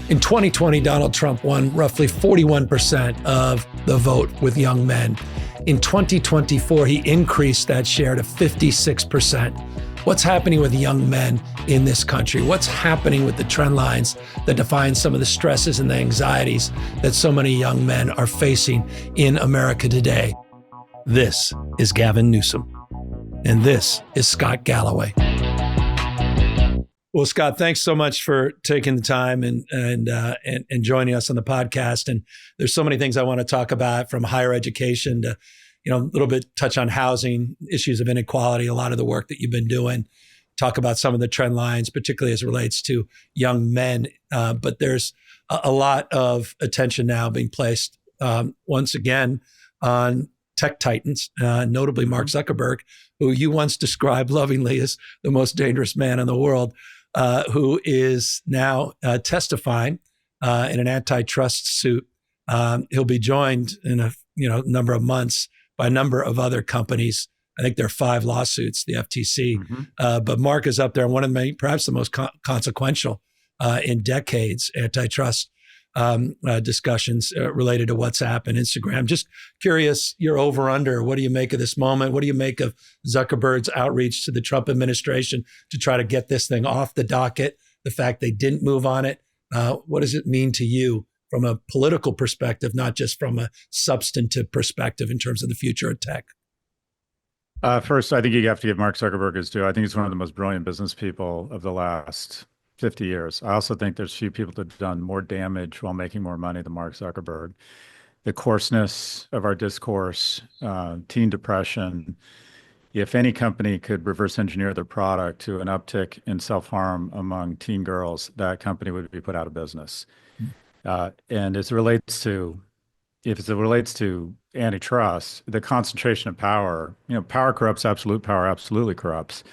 In 2020, Donald Trump won roughly 41% of the vote with young men. In 2024, he increased that share to 56%. What's happening with young men in this country? What's happening with the trend lines that define some of the stresses and the anxieties that so many young men are facing in America today? This is Gavin Newsom, and this is Scott Galloway. Well, Scott, thanks so much for taking the time and joining us on the podcast. And there's so many things I want to talk about, from higher education to, a little bit touch on housing, issues of inequality, a lot of the work that you've been doing, talk about some of the trend lines, particularly as it relates to young men. But there's a lot of attention now being placed once again on tech titans, notably Mark Zuckerberg, who you once described lovingly as the most dangerous man in the world. Who is now testifying in an antitrust suit. He'll be joined in a number of months by a number of other companies. I think there are 5 lawsuits, the FTC. But Mark is up there, and one of perhaps the most consequential in decades antitrust discussions related to WhatsApp and Instagram. Just curious, your over/under. What do you make of this moment? What do you make of Zuckerberg's outreach to the Trump administration to try to get this thing off the docket? The fact they didn't move on it. What does it mean to you from a political perspective, not just from a substantive perspective in terms of the future of tech? First, I think you have to give Mark Zuckerberg his due. I think he's one of the most brilliant business people of the last 50 years. I also think there's few people that have done more damage while making more money than Mark Zuckerberg. The coarseness of our discourse, teen depression. If any company could reverse engineer their product to an uptick in self-harm among teen girls, that company would be put out of business. And if it relates to antitrust, the concentration of power, power corrupts, absolute power absolutely corrupts.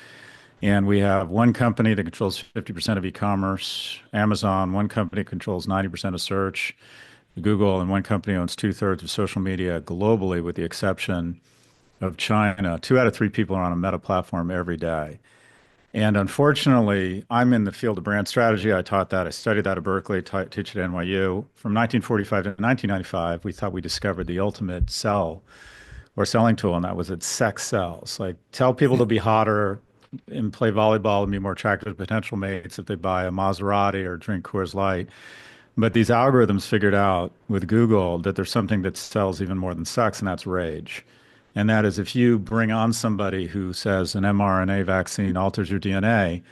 And we have one company that controls 50% of e-commerce, Amazon, one company controls 90% of search, Google, and one company owns 2/3 of social media globally, with the exception of China. 2 out of 3 people are on a Meta platform every day. And unfortunately, I'm in the field of brand strategy. I taught that. I studied that at Berkeley, teach at NYU. From 1945 to 1995, we thought we discovered the ultimate selling tool, and that was that sex sells. Like, tell people to be hotter and play volleyball and be more attractive to potential mates if they buy a Maserati or drink Coors Light. But these algorithms figured out with Google that there's something that sells even more than sex, and that's rage. And that is, if you bring on somebody who says an mRNA vaccine alters your DNA,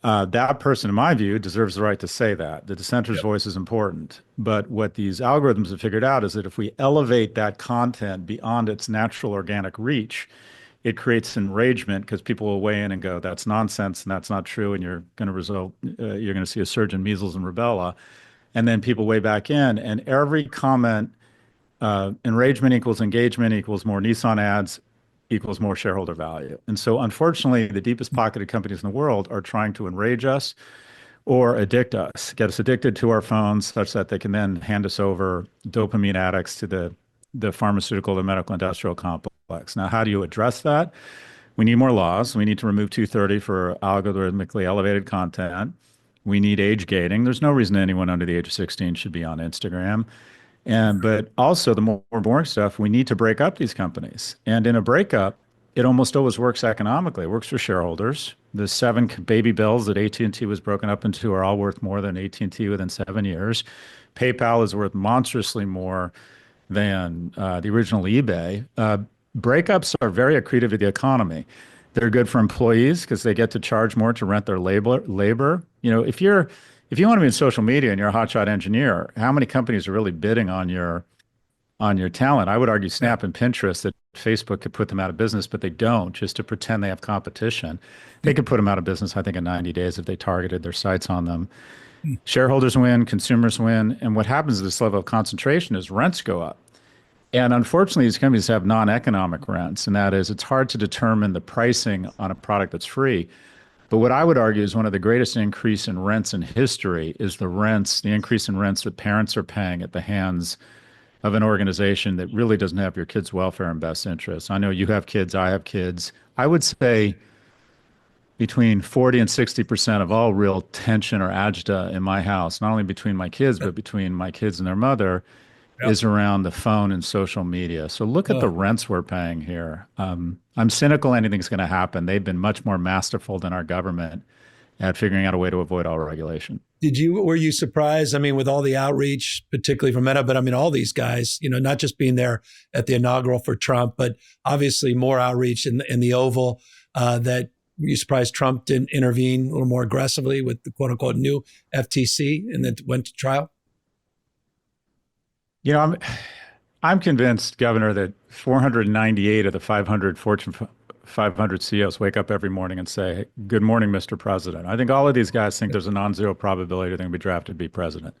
that person, in my view, deserves the right to say that. The dissenter's voice is important. But what these algorithms have figured out is that if we elevate that content beyond its natural organic reach, it creates enragement, because people will weigh in and go, that's nonsense and that's not true, and you're going to see a surge in measles and rubella. And then people weigh back in, and every comment, enragement equals engagement equals more Nissan ads equals more shareholder value. And so unfortunately, the deepest pocketed companies in the world are trying to enrage us or addict us, get us addicted to our phones such that they can then hand us over dopamine addicts to the pharmaceutical, the medical industrial complex. Now, how do you address that? We need more laws. We need to remove 230 for algorithmically elevated content. We need age gating. There's no reason anyone under the age of 16 should be on Instagram. But also, the more boring stuff, we need to break up these companies. And in a breakup, it almost always works economically. It works for shareholders. The 7 baby bills that AT&T was broken up into are all worth more than AT&T within 7 years. PayPal is worth monstrously more than the original eBay. Breakups are very accretive to the economy. They're good for employees because they get to charge more to rent their labor. If you want to be in social media and you're a hotshot engineer, how many companies are really bidding on your talent? I would argue Snap and Pinterest, that Facebook could put them out of business, but they don't, just to pretend they have competition. They could put them out of business, I think, in 90 days if they targeted their sites on them. Shareholders win, consumers win, and what happens at this level of concentration is rents go up. And unfortunately, these companies have non-economic rents, and that is, it's hard to determine the pricing on a product that's free. But what I would argue is one of the greatest increase in rents in history is the increase in rents that parents are paying at the hands of an organization that really doesn't have your kids' welfare and best interests. I know you have kids, I have kids. I would say between 40 and 60% of all real tension or agita in my house, not only between my kids, but between my kids and their mother, Yep. is around the phone and social media. So look at the Oh. rents we're paying here. I'm cynical anything's going to happen. They've been much more masterful than our government at figuring out a way to avoid all regulation. Were you surprised? I mean, with all the outreach, particularly from Meta, but I mean, all these guys, not just being there at the inaugural for Trump, but obviously more outreach in the Oval, that were you surprised Trump didn't intervene a little more aggressively with the quote unquote new FTC and then went to trial? You know, I'm convinced, Governor, that 498 of the 500 Fortune 500 CEOs wake up every morning and say, "Good morning, Mr. President." I think all of these guys think there's a non-zero probability they're going to be drafted to be president.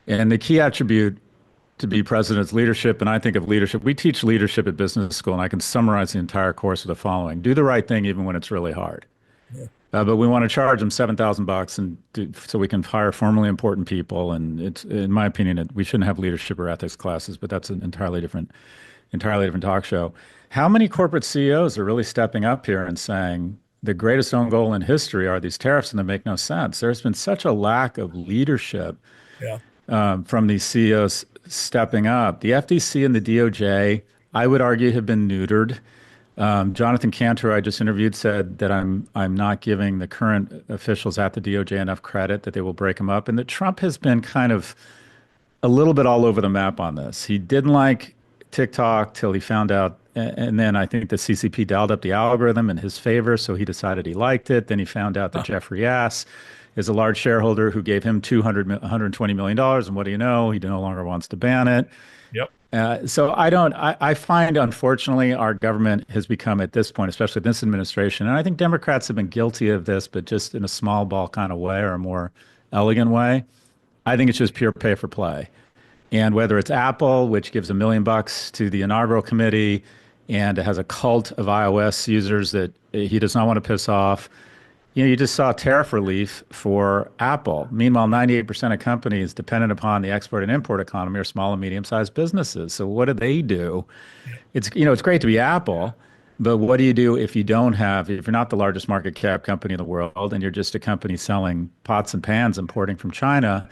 And the key attribute to be president is leadership. And I think of leadership. We teach leadership at business school, and I can summarize the entire course with the following: do the right thing even when it's really hard. Yeah. But we want to charge them $7,000 so we can hire formally important people. And it's, in my opinion, we shouldn't have leadership or ethics classes, but that's an entirely different talk show. How many corporate CEOs are really stepping up here and saying the greatest own goal in history are these tariffs and they make no sense? There's been such a lack of leadership Yeah. from these CEOs stepping up. The FTC and the DOJ, I would argue, have been neutered. Jonathan Cantor, I just interviewed, said that I'm not giving the current officials at the DOJ enough credit, that they will break them up, and that Trump has been kind of a little bit all over the map on this. He didn't like TikTok till he found out, and then I think the CCP dialed up the algorithm in his favor, so he decided he liked it. Then he found out that Jeffrey Yass is a large shareholder who gave him $120 million, and what do you know? He no longer wants to ban it. Yep. So I find, unfortunately, our government has become, at this point, especially this administration, and I think Democrats have been guilty of this, but just in a small ball kind of way or a more elegant way. I think it's just pure pay for play. And whether it's Apple, which gives $1 million to the inaugural committee and it has a cult of iOS users that he does not want to piss off, you just saw tariff relief for Apple. Meanwhile, 98% of companies dependent upon the export and import economy are small and medium-sized businesses. So what do they do? It's great to be Apple, but what do you do if if you're not the largest market cap company in the world and you're just a company selling pots and pans importing from China,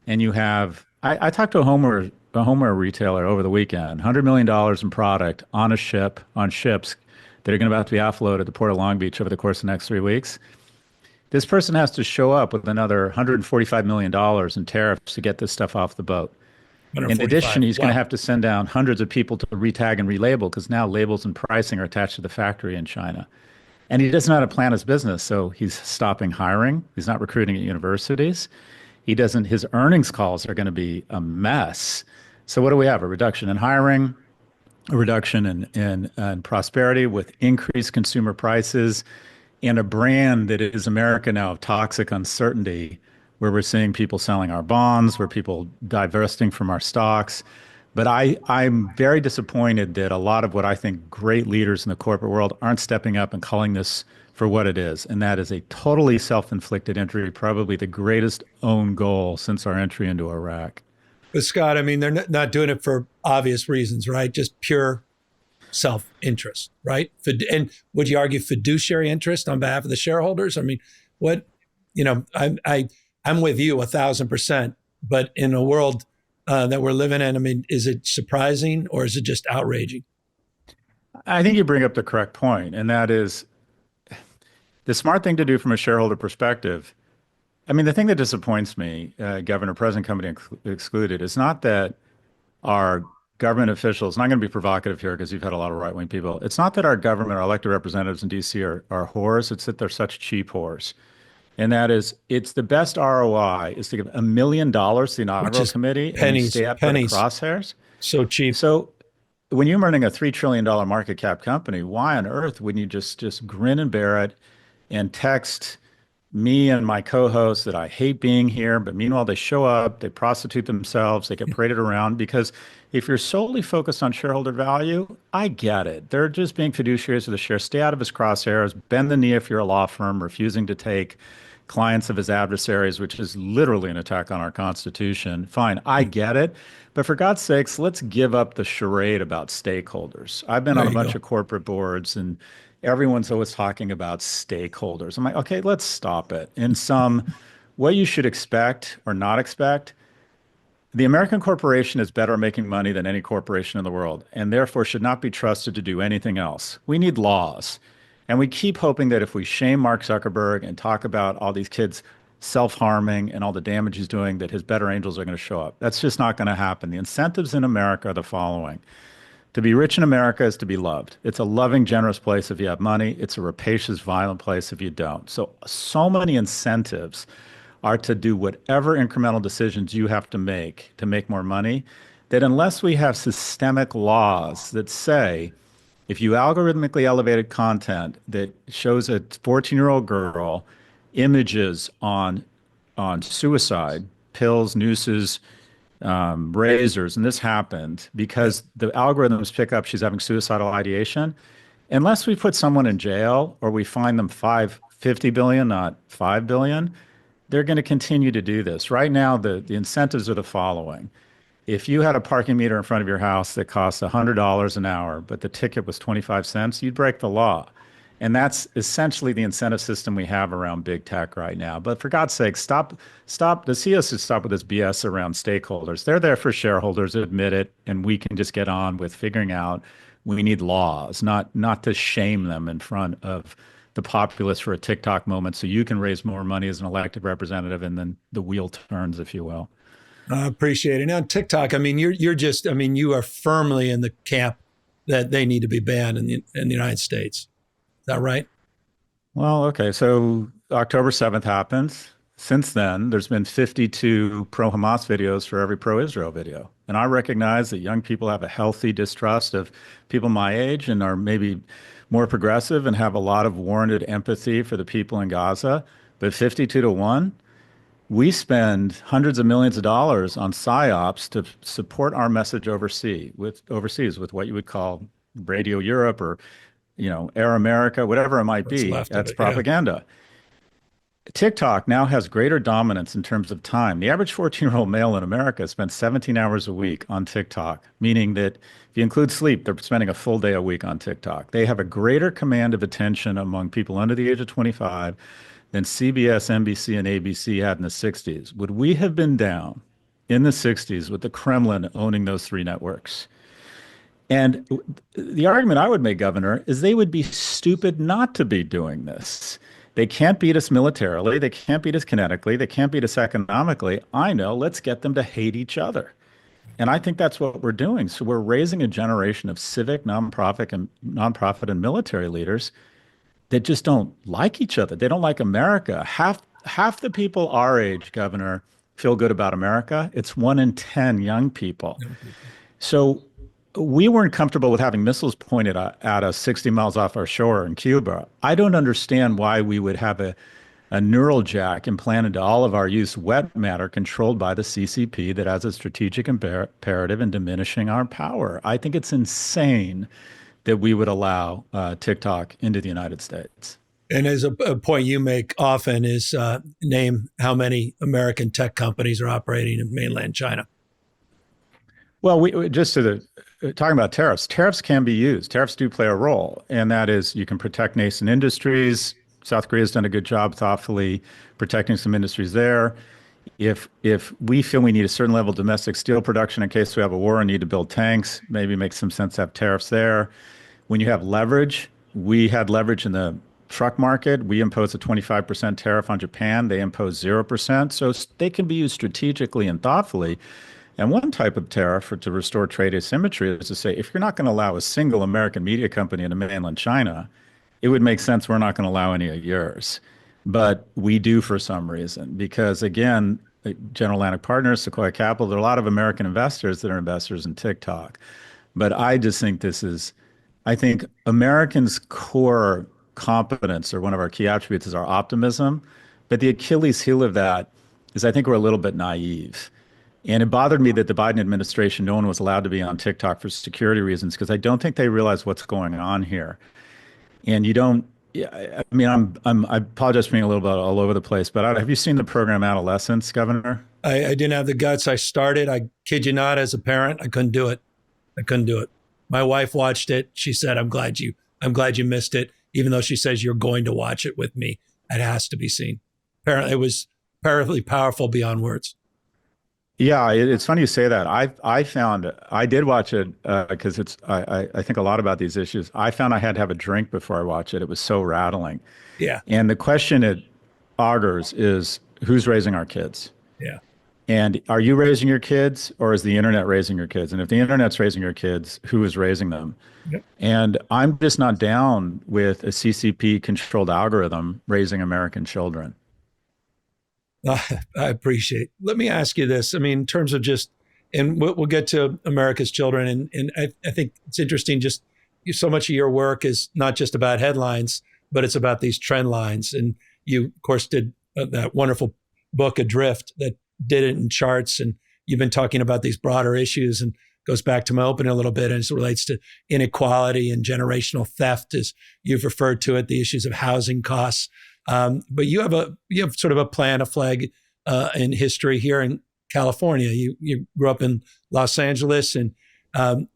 and you have, I talked to a homeware retailer over the weekend, $100 million in product on ships that are going to about to be offloaded at the Port of Long Beach over the course of the next 3 weeks. This person has to show up with another $145 million in tariffs to get this stuff off the boat. In addition, he's going to have to send down hundreds of people to retag and relabel because now labels and pricing are attached to the factory in China. And he doesn't know how to plan his business, so he's stopping hiring. He's not recruiting at universities. His earnings calls are going to be a mess. So what do we have? A reduction in hiring, a reduction in prosperity with increased consumer prices, and a brand that is America now of toxic uncertainty, where we're seeing people selling our bonds, where people divesting from our stocks. But I'm very disappointed that a lot of what I think great leaders in the corporate world aren't stepping up and calling this for what it is. And that is a totally self-inflicted injury, probably the greatest own goal since our entry into Iraq. But Scott, I mean, they're not doing it for obvious reasons, right? Just pure self-interest, right? And would you argue fiduciary interest on behalf of the shareholders? I mean, I'm with you 1,000%, but in a world that we're living in, I mean, is it surprising or is it just outraging? I think you bring up the correct point, and that is the smart thing to do from a shareholder perspective. I mean, the thing that disappoints me, Governor, President Company excluded, is not that our government officials, and I'm going to be provocative here because you've had a lot of right-wing people. It's not that our government, our elected representatives in D.C. are whores. It's that they're such cheap whores. And that is, it's the best ROI is to give $1 million to the inaugural committee and you stay out for the crosshairs. So cheap. So when you're running a $3 trillion market cap company, why on earth wouldn't you just grin and bear it and text me and my co-hosts that I hate being here, but meanwhile they show up, they prostitute themselves, they get paraded around? Because if you're solely focused on shareholder value, I get it. They're just being fiduciaries of the share. Stay out of his crosshairs, bend the knee if you're a law firm, refusing to take clients of his adversaries, which is literally an attack on our Constitution. Fine, I get it. But for God's sakes, let's give up the charade about stakeholders. I've been on a bunch of corporate boards, and everyone's always talking about stakeholders. I'm like, okay, let's stop it. In some, what you should expect or not expect, the American corporation is better at making money than any corporation in the world, and therefore should not be trusted to do anything else. We need laws. And we keep hoping that if we shame Mark Zuckerberg and talk about all these kids self-harming and all the damage he's doing, that his better angels are going to show up. That's just not going to happen. The incentives in America are the following. To be rich in America is to be loved. It's a loving, generous place if you have money. It's a rapacious, violent place if you don't. So many incentives are to do whatever incremental decisions you have to make more money, that unless we have systemic laws that say, if you algorithmically elevated content that shows a 14-year-old girl images on suicide, pills, nooses, razors, and this happened because the algorithms pick up she's having suicidal ideation. Unless we put someone in jail or we find them 50 billion, not 5 billion, they're going to continue to do this. Right now, the incentives are the following. If you had a parking meter in front of your house that cost $100 an hour, but the ticket was 25 cents, you'd break the law. And that's essentially the incentive system we have around big tech right now. But for God's sake, stop. The CEOs should stop with this BS around stakeholders. They're there for shareholders, admit it, and we can just get on with figuring out we need laws, not to shame them in front of the populace for a TikTok moment so you can raise more money as an elected representative and then the wheel turns, if you will. I appreciate it. Now, TikTok, I mean, you are firmly in the camp that they need to be banned in the United States. Is that right? Well, okay. So October 7th happens. Since then, there's been 52 pro-Hamas videos for every pro-Israel video. And I recognize that young people have a healthy distrust of people my age and are maybe more progressive and have a lot of warranted empathy for the people in Gaza. But 52 to 1, we spend hundreds of millions of dollars on psyops to support our message overseas with what you would call Radio Europe or Air America, whatever it might be. That's propaganda. Yeah. TikTok now has greater dominance in terms of time. The average 14-year-old male in America spends 17 hours a week on TikTok, meaning that if you include sleep, they're spending a full day a week on TikTok. They have a greater command of attention among people under the age of 25 than CBS, NBC, and ABC had in the 60s. Would we have been down in the 60s with the Kremlin owning those three networks? And the argument I would make, Governor, is they would be stupid not to be doing this. They can't beat us militarily. They can't beat us kinetically. They can't beat us economically. I know. Let's get them to hate each other. And I think that's what we're doing. So we're raising a generation of civic, nonprofit, and military leaders that just don't like each other. They don't like America. Half the people our age, Governor, feel good about America. It's 1 in 10 young people. So we weren't comfortable with having missiles pointed at us 60 miles off our shore in Cuba. I don't understand why we would have a neural jack implanted to all of our youth's wet matter controlled by the CCP that has a strategic imperative in diminishing our power. I think it's insane that we would allow TikTok into the United States. And as a point you make often is name how many American tech companies are operating in mainland China. Well, talking about tariffs, tariffs can be used. Tariffs do play a role, and that is you can protect nascent industries. South Korea's done a good job thoughtfully protecting some industries there. If we feel we need a certain level of domestic steel production in case we have a war and need to build tanks, maybe it makes some sense to have tariffs there. When you have leverage, we had leverage in the truck market. We imposed a 25% tariff on Japan. They imposed 0%. So they can be used strategically and thoughtfully. And one type of tariff to restore trade asymmetry is to say, if you're not going to allow a single American media company into mainland China, it would make sense we're not going to allow any of yours. But we do for some reason, because again, General Atlantic Partners, Sequoia Capital, there are a lot of American investors that are investors in TikTok. But I just think I think Americans' core competence, or one of our key attributes, is our optimism. But the Achilles heel of that is I think we're a little bit naive. And it bothered me that the Biden administration, no one was allowed to be on TikTok for security reasons, because I don't think they realize what's going on here. And I apologize for being a little bit all over the place, but have you seen the program Adolescence, Governor? I didn't have the guts. I started, I kid you not, as a parent, I couldn't do it. My wife watched it. She said, I'm glad you missed it. even though she says you're going to watch it with me. It has to be seen. Apparently, it was apparently powerful beyond words. Yeah, it's funny you say that. I found I did watch it because I think a lot about these issues. I found I had to have a drink before I watch it. It was so rattling. Yeah, And the question it augurs is who's raising our kids? yeah. And are you raising your kids or is the internet raising your kids? And if the internet's raising your kids, who is raising them? Yep. And I'm just not down with a CCP controlled algorithm raising American children. I appreciate. Let me ask you this. I mean, in terms of just, and we'll get to America's children, and I think it's interesting. Just so much of your work is not just about headlines, but it's about these trend lines. And you, of course, did that wonderful book Adrift that did it in charts, and you've been talking about these broader issues, and goes back to my opening a little bit, and it relates to inequality and generational theft, as you've referred to it, the issues of housing costs. But you have sort of a plan, a flag in history here in California. You grew up in Los Angeles, and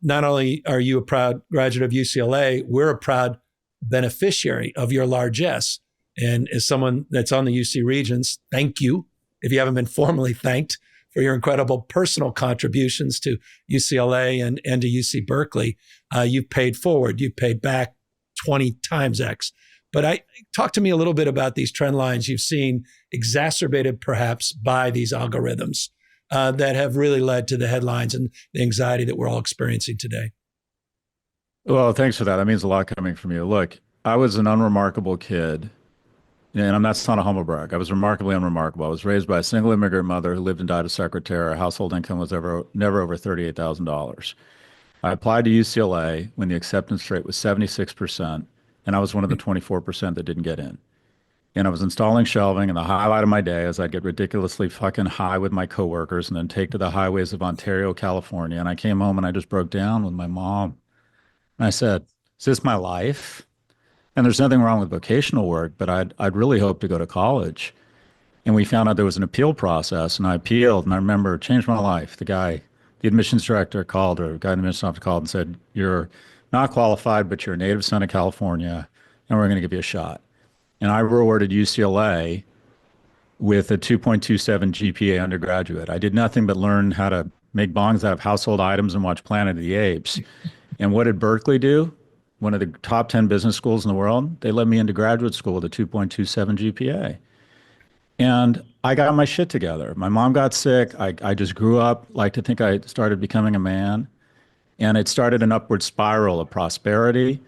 not only are you a proud graduate of UCLA, we're a proud beneficiary of your largesse. And as someone that's on the UC Regents, thank you, if you haven't been formally thanked, for your incredible personal contributions to UCLA and to UC Berkeley. You've paid forward, you've paid back 20 times X. But talk to me a little bit about these trend lines you've seen, exacerbated perhaps by these algorithms that have really led to the headlines and the anxiety that we're all experiencing today. Well, thanks for that. That means a lot coming from you. Look, I was an unremarkable kid, and that's not a humble brag. I was remarkably unremarkable. I was raised by a single immigrant mother who lived and died of secretary. Our household income was never over $38,000. I applied to UCLA when the acceptance rate was 76%. And I was one of the 24% that didn't get in. And I was installing shelving, and the highlight of my day is I'd get ridiculously fucking high with my coworkers and then take to the highways of Ontario, California. And I came home and I just broke down with my mom. And I said, is this my life? And there's nothing wrong with vocational work, but I'd really hoped to go to college. And we found out there was an appeal process, and I appealed. And I remember it changed my life. The admissions director called, or the guy in the admissions office called and said, you're not qualified, but you're a native son of California, and we're going to give you a shot. And I rewarded UCLA with a 2.27 GPA undergraduate. I did nothing but learn how to make bongs out of household items and watch Planet of the Apes. And what did Berkeley do? One of the top 10 business schools in the world. They let me into graduate school with a 2.27 GPA. And I got my shit together. My mom got sick. I just grew up, like to think I started becoming a man. And it started an upward spiral of prosperity,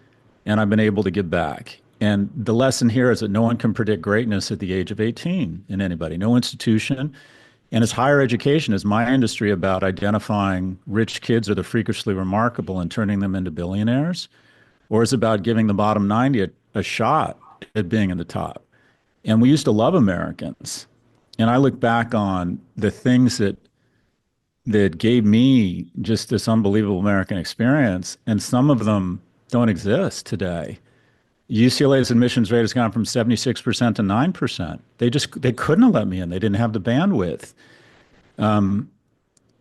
and I've been able to give back. And the lesson here is that no one can predict greatness at the age of 18 in anybody, no institution. And as higher education is my industry about identifying rich kids or the freakishly remarkable and turning them into billionaires, or is it about giving the bottom 90 a shot at being in the top? And we used to love Americans. And I look back on the things that gave me just this unbelievable American experience, and some of them don't exist today. UCLA's admissions rate has gone from 76% to 9%. They couldn't have let me in. They didn't have the bandwidth.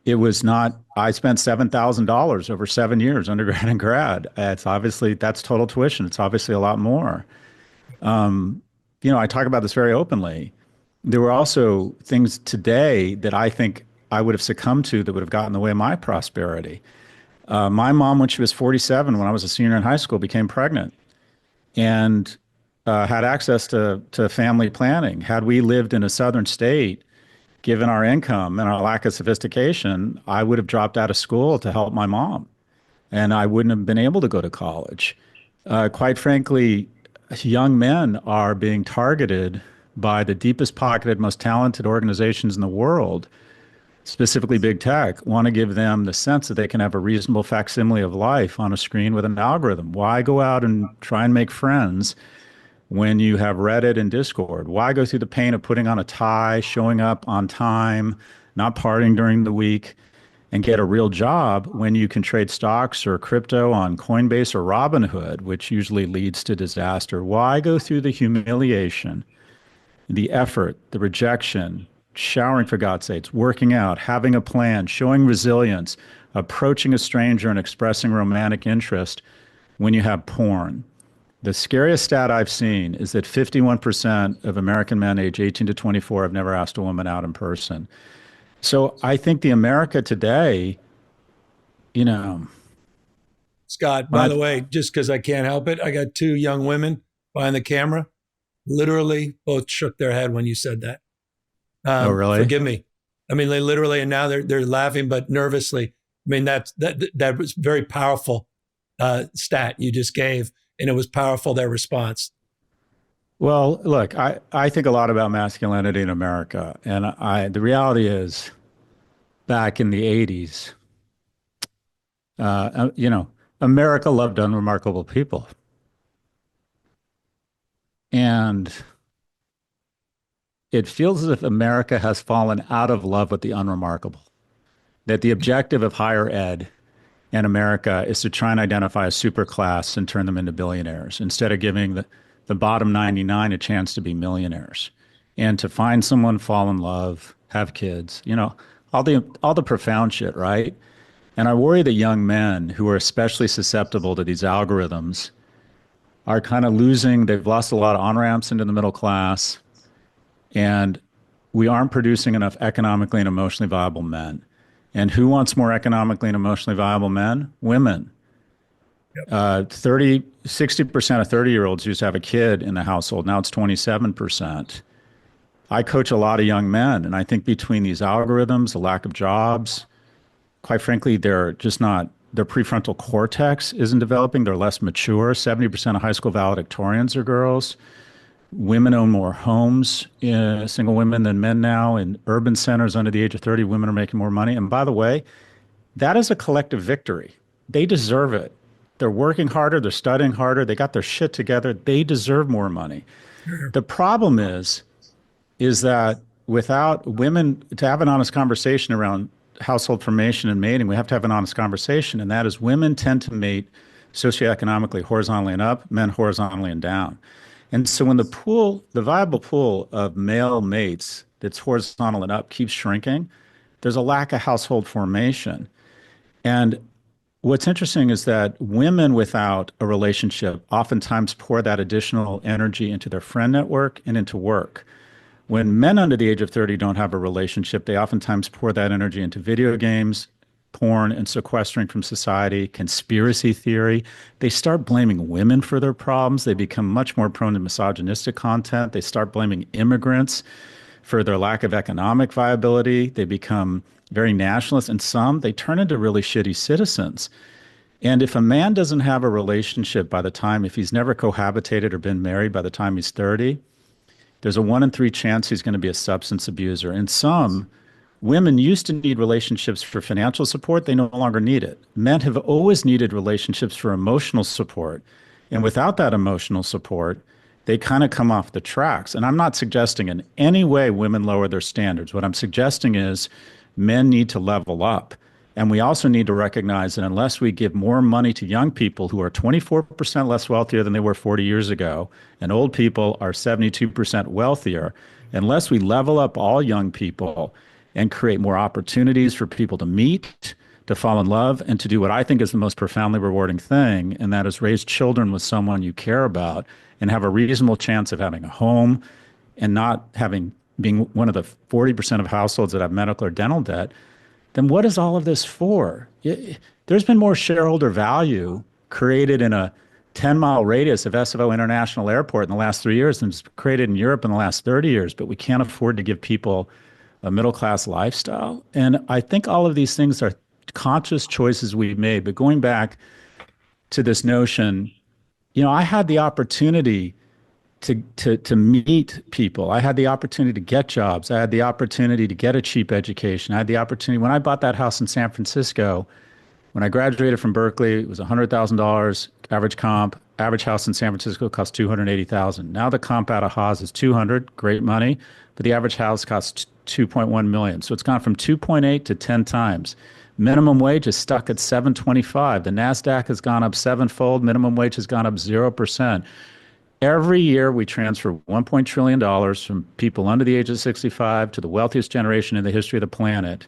It was not, I spent $7,000 over 7 years, undergrad and grad. That's total tuition. It's obviously a lot more. I talk about this very openly. There were also things today that I think I would have succumbed to that would have gotten in the way of my prosperity. My mom, when she was 47, when I was a senior in high school, became pregnant and had access to family planning. Had we lived in a southern state, given our income and our lack of sophistication, I would have dropped out of school to help my mom, and I wouldn't have been able to go to college. Quite frankly, young men are being targeted by the deepest pocketed, most talented organizations in the world, specifically big tech, want to give them the sense that they can have a reasonable facsimile of life on a screen with an algorithm. Why go out and try and make friends when you have Reddit and Discord? Why go through the pain of putting on a tie, showing up on time, not partying during the week, and get a real job when you can trade stocks or crypto on Coinbase or Robinhood, which usually leads to disaster? Why go through the humiliation, the effort, the rejection, showering for God's sakes, working out, having a plan, showing resilience, approaching a stranger and expressing romantic interest when you have porn? The scariest stat I've seen is that 51% of American men age 18 to 24 have never asked a woman out in person. So I think the America today, you know, Scott, by but the way, just because I can't help it, I got two young women behind the camera. Literally, both shook their head when you said that. oh really? Forgive me. I mean, they literally, and now they're laughing, but nervously. I mean, that was very powerful stat you just gave, and it was powerful their response. Well, look, I think a lot about masculinity in America, and the reality is, back in the 80s, you know, America loved unremarkable people. And it feels as if America has fallen out of love with the unremarkable, that the objective of higher ed in America is to try and identify a super class and turn them into billionaires instead of giving the bottom 99 a chance to be millionaires and to find someone, fall in love, have kids, you know, all the profound shit, right? And I worry that young men who are especially susceptible to these algorithms are kind of losing, they've lost a lot of on-ramps into the middle class, and we aren't producing enough economically and emotionally viable men. And who wants more economically and emotionally viable men? Women. Yep. 60% of 30-year-olds used to have a kid in the household. Now it's 27%. I coach a lot of young men, and I think between these algorithms, the lack of jobs, quite frankly, they're just not, their prefrontal cortex isn't developing. They're less mature. 70% of high school valedictorians are girls. Women own more homes, single women than men now. In urban centers under the age of 30, women are making more money. And by the way, that is a collective victory. They deserve it. They're working harder. They're studying harder. They got their shit together. They deserve more money. Sure. The problem is that without women to have an honest conversation around household formation and mating, we have to have an honest conversation. And that is women tend to mate socioeconomically horizontally and up, men horizontally and down. And so when the viable pool of male mates that's horizontal and up keeps shrinking, there's a lack of household formation. And what's interesting is that women without a relationship oftentimes pour that additional energy into their friend network and into work. When men under the age of 30 don't have a relationship, they oftentimes pour that energy into video games, porn, and sequestering from society, conspiracy theory. They start blaming women for their problems. They become much more prone to misogynistic content. They start blaming immigrants for their lack of economic viability. They become very nationalist, and some, they turn into really shitty citizens. And if a man doesn't have a relationship by the time, if he's never cohabitated or been married by the time he's 30, there's a 1 in 3 chance he's going to be a substance abuser. And some women used to need relationships for financial support. They no longer need it. Men have always needed relationships for emotional support. And without that emotional support, they kind of come off the tracks. And I'm not suggesting in any way women lower their standards. What I'm suggesting is men need to level up. And we also need to recognize that unless we give more money to young people who are 24% less wealthier than they were 40 years ago, and old people are 72% wealthier, unless we level up all young people and create more opportunities for people to meet, to fall in love, and to do what I think is the most profoundly rewarding thing, and that is raise children with someone you care about and have a reasonable chance of having a home and not being one of the 40% of households that have medical or dental debt, then what is all of this for? There's been more shareholder value created in a 10-mile radius of SFO International Airport in the last 3 years than was created in Europe in the last 30 years, but we can't afford to give people a middle-class lifestyle. And I think all of these things are conscious choices we've made. But going back to this notion, you know, I had the opportunity to meet people. I had the opportunity to get jobs. I had the opportunity to get a cheap education. I had the opportunity, when I bought that house in San Francisco, when I graduated from Berkeley, it was $100,000 average comp. Average house in San Francisco cost $280,000. Now the comp out of Haas is 200, great money, but the average house costs 2.1 million. So it's gone from 2.8 to 10 times. Minimum wage is stuck at 725. The NASDAQ has gone up sevenfold. Minimum wage has gone up 0%. Every year we transfer $1 trillion from people under the age of 65 to the wealthiest generation in the history of the planet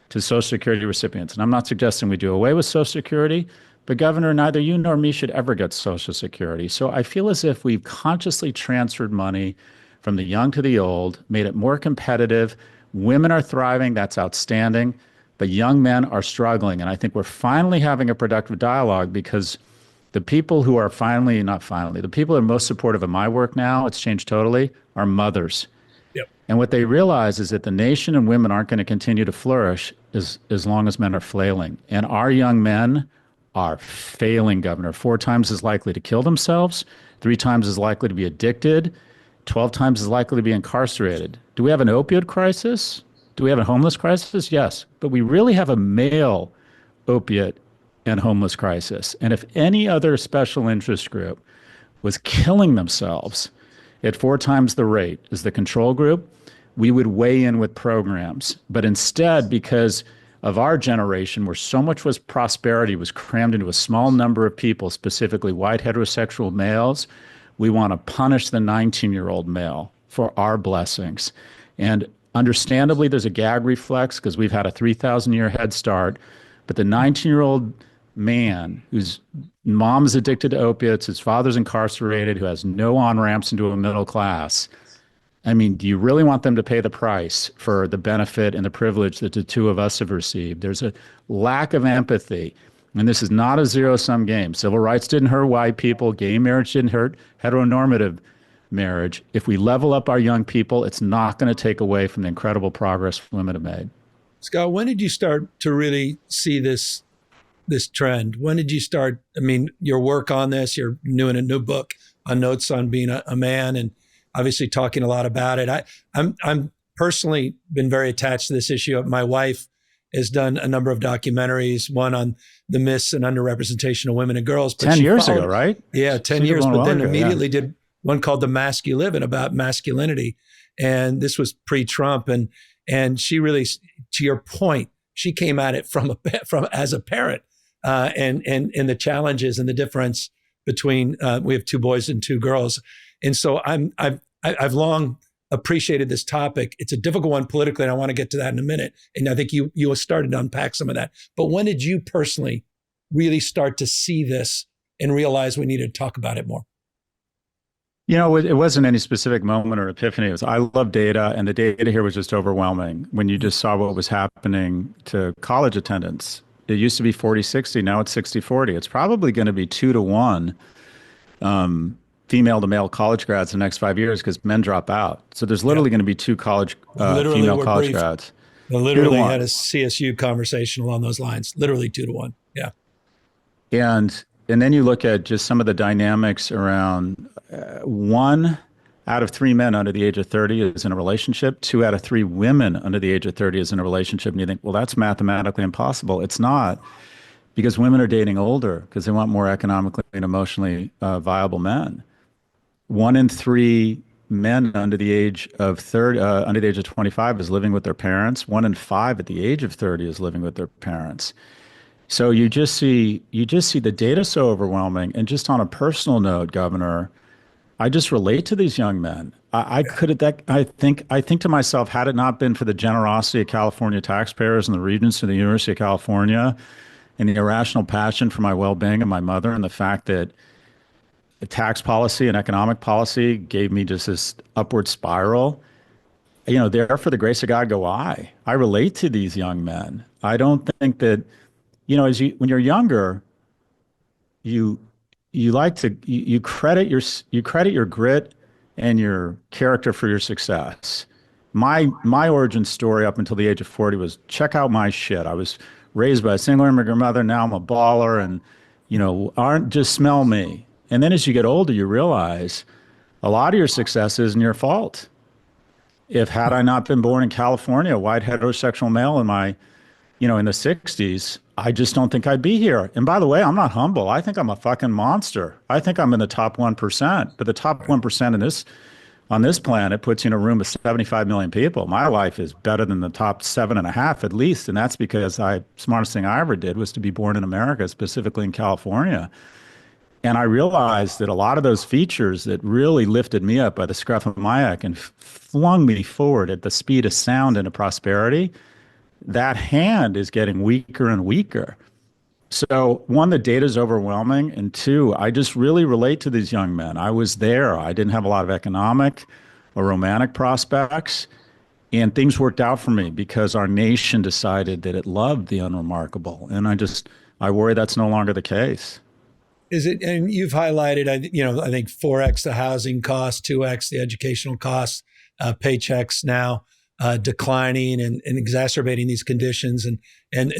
to Social Security recipients. And I'm not suggesting we do away with Social Security, But Governor, neither you nor me should ever get Social Security. So I feel as if we've consciously transferred money from the young to the old, made it more competitive. Women are thriving. That's outstanding. But young men are struggling. And I think we're finally having a productive dialogue because the people who are the people who are most supportive of my work now, it's changed totally, are mothers. Yep. And what they realize is that the nation and women aren't going to continue to flourish as long as men are flailing. And our young men are failing, Governor. 4 times as likely to kill themselves, 3 times as likely to be addicted, 12 times as likely to be incarcerated. Do we have an opioid crisis? Do we have a homeless crisis? Yes. But we really have a male opiate and homeless crisis. And if any other special interest group was killing themselves at 4 times the rate as the control group, we would weigh in with programs. But instead, because of our generation, where so much prosperity was crammed into a small number of people, specifically white heterosexual males, we want to punish the 19-year-old male for our blessings. And understandably, there's a gag reflex because we've had a 3,000-year head start. But the 19-year-old man whose mom is addicted to opiates, his father's incarcerated, who has no on-ramps into a middle class, I mean, do you really want them to pay the price for the benefit and the privilege that the two of us have received? There's a lack of empathy. And this is not a zero-sum game. Civil rights didn't hurt white people. Gay marriage didn't hurt heteronormative marriage. If we level up our young people, it's not going to take away from the incredible progress women have made. Scott, when did you start to really see this trend? When did you start? I mean, your work on this, you're doing a new book on notes on being a man, and obviously talking a lot about it. I'm personally been very attached to this issue. My wife has done a number of documentaries, one on the myths and underrepresentation of women and girls. But 10 years ago, right? Yeah, 10 years. But then immediately did one called The Masculin about masculinity. And this was pre-Trump. And she really, to your point, she came at it from as a parent and the challenges and the difference between, we have 2 boys and 2 girls. And so I've long appreciated this topic. It's a difficult one politically, and I want to get to that in a minute. And I think you started to unpack some of that. But when did you personally really start to see this and realize we needed to talk about it more? You know, it wasn't any specific moment or epiphany. I love data, and the data here was just overwhelming when you just saw what was happening to college attendance. It used to be 40-60, now it's 60-40. It's probably going to be 2 to 1 female to male college grads in the next 5 years because men drop out. So there's literally going to be 2 female college grads. I literally had a CSU conversation along those lines, literally 2 to 1. Yeah. And then you look at just some of the dynamics around 1 out of 3 men under the age of 30 is in a relationship. 2 out of 3 women under the age of 30 is in a relationship. And you think, well, that's mathematically impossible. It's not, because women are dating older because they want more economically and emotionally viable men. 1 in 3 men under the age of 25 is living with their parents. 1 in 5 at the age of 30 is living with their parents. So you just see the data so overwhelming. And just on a personal note, Governor, I just relate to these young men. I think to myself, had it not been for the generosity of California taxpayers and the regents of the University of California and the irrational passion for my well-being and my mother, and the fact that the tax policy and economic policy gave me just this upward spiral, there for the grace of God go I. I relate to these young men. I don't think that, when you're younger, you credit your grit and your character for your success. My origin story up until the age of 40 was, check out my shit. I was raised by a single immigrant mother. Now I'm a baller, and just smell me. And then as you get older, you realize a lot of your success isn't your fault. Had I not been born in California, a white heterosexual male in my, in the 60s, I just don't think I'd be here. And by the way, I'm not humble. I think I'm a fucking monster. I think I'm in the top 1%. But the top 1% on this planet puts you in a room of 75 million people. My life is better than the top 7.5 at least. And that's because smartest thing I ever did was to be born in America, specifically in California. And I realized that a lot of those features that really lifted me up by the scruff of my neck and flung me forward at the speed of sound into prosperity, that hand is getting weaker and weaker. So one, the data is overwhelming, and two, I just really relate to these young men. I was there. I didn't have a lot of economic or romantic prospects, and things worked out for me because our nation decided that it loved the unremarkable. And I worry that's no longer the case. Is it, and you've highlighted, I think 4x the housing cost, 2x the educational costs, paychecks now declining and exacerbating these conditions, and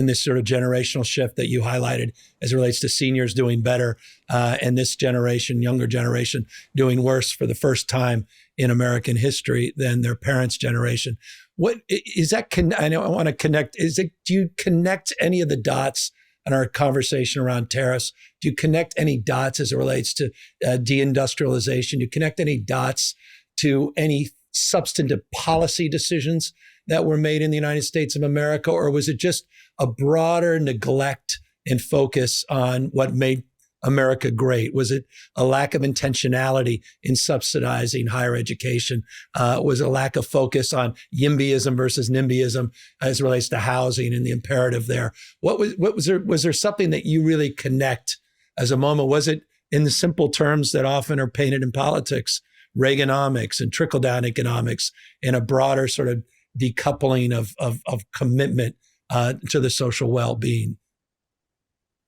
this sort of generational shift that you highlighted as it relates to seniors doing better, and this generation, younger generation, doing worse for the first time in American history than their parents' generation. What is that? I know I want to connect. Do you connect any of the dots in our conversation around tariffs? Do you connect any dots as it relates to deindustrialization? Do you connect any dots to any substantive policy decisions that were made in the United States of America? Or was it just a broader neglect and focus on what made America great? Was it a lack of intentionality in subsidizing higher education? Was it a lack of focus on YIMBYism versus NIMBYism as it relates to housing and the imperative there? Was there something that you really connect as a moment? Was it in the simple terms that often are painted in politics, Reaganomics and trickle-down economics, and a broader sort of decoupling of commitment to the social well-being?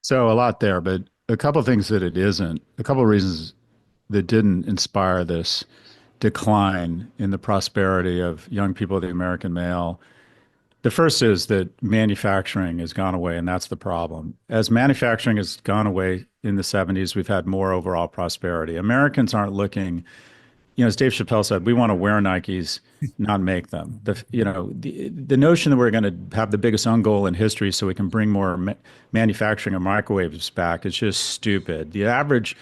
So a lot there, but a couple of things that it isn't, a couple of reasons that didn't inspire this decline in the prosperity of young people, the American male. The first is that manufacturing has gone away, and that's the problem. As manufacturing has gone away in the 70s, we've had more overall prosperity. Americans aren't looking, as Dave Chappelle said, we want to wear Nikes, not make them. The notion that we're going to have the biggest own goal in history so we can bring more manufacturing and microwaves back is just stupid. The average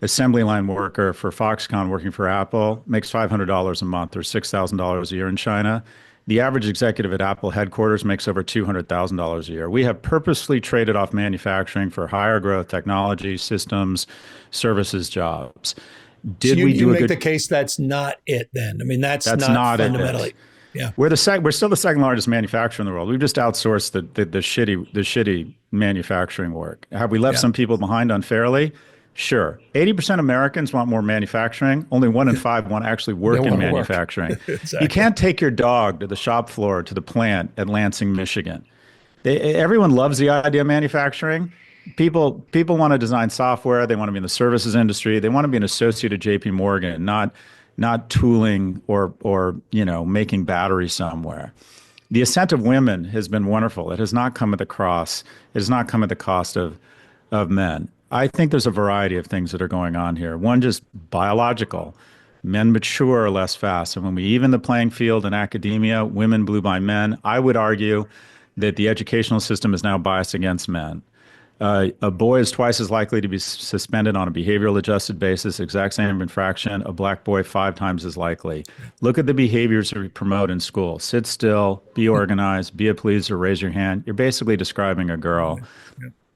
assembly line worker for Foxconn working for Apple makes $500 a month or $6,000 a year in China. The average executive at Apple headquarters makes over $200,000 a year. We have purposely traded off manufacturing for higher growth technology, systems, services, jobs. Did we do make the case that's not it then? I mean, that's not fundamentally. It. Yeah. We're still the second largest manufacturer in the world. We've just outsourced the shitty manufacturing work. Have we left some people behind unfairly? Sure. 80% of Americans want more manufacturing. Only 1 in 5 want to actually work in manufacturing. Exactly. You can't take your dog to the shop floor to the plant at Lansing, Michigan. Everyone loves the idea of manufacturing. People want to design software. They want to be in the services industry. They want to be an associate at JP Morgan, not tooling or making batteries somewhere. The ascent of women has been wonderful. It has not come at the cost. It has not come at the cost of men. I think there's a variety of things that are going on here. One, just biological. Men mature less fast. And when we even the playing field in academia, women blew by men. I would argue that the educational system is now biased against men. A boy is twice as likely to be suspended on a behavioral adjusted basis, exact same infraction. A black boy 5 times as likely. Look at the behaviors that we promote in school. Sit still, be organized, be a pleaser, raise your hand. You're basically describing a girl.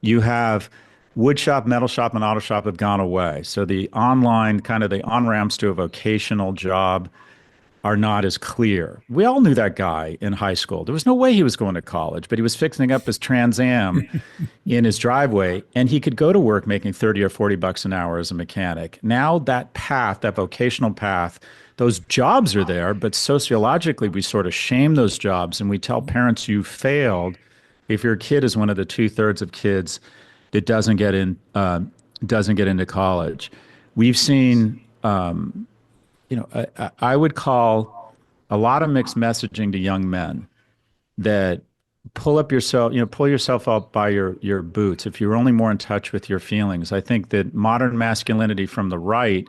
You have wood shop, metal shop, and auto shop have gone away. So the online, kind of the on-ramps to a vocational job are not as clear. We all knew that guy in high school. There was no way he was going to college, but he was fixing up his Trans Am in his driveway, and he could go to work making 30 or 40 bucks an hour as a mechanic. Now that path, that vocational path, those jobs are there, but sociologically we sort of shame those jobs, and we tell parents you failed if your kid is one of the 2/3 of kids that doesn't get into college. We've seen I would call a lot of mixed messaging to young men that pull yourself up by your boots if you're only more in touch with your feelings. I think that modern masculinity from the right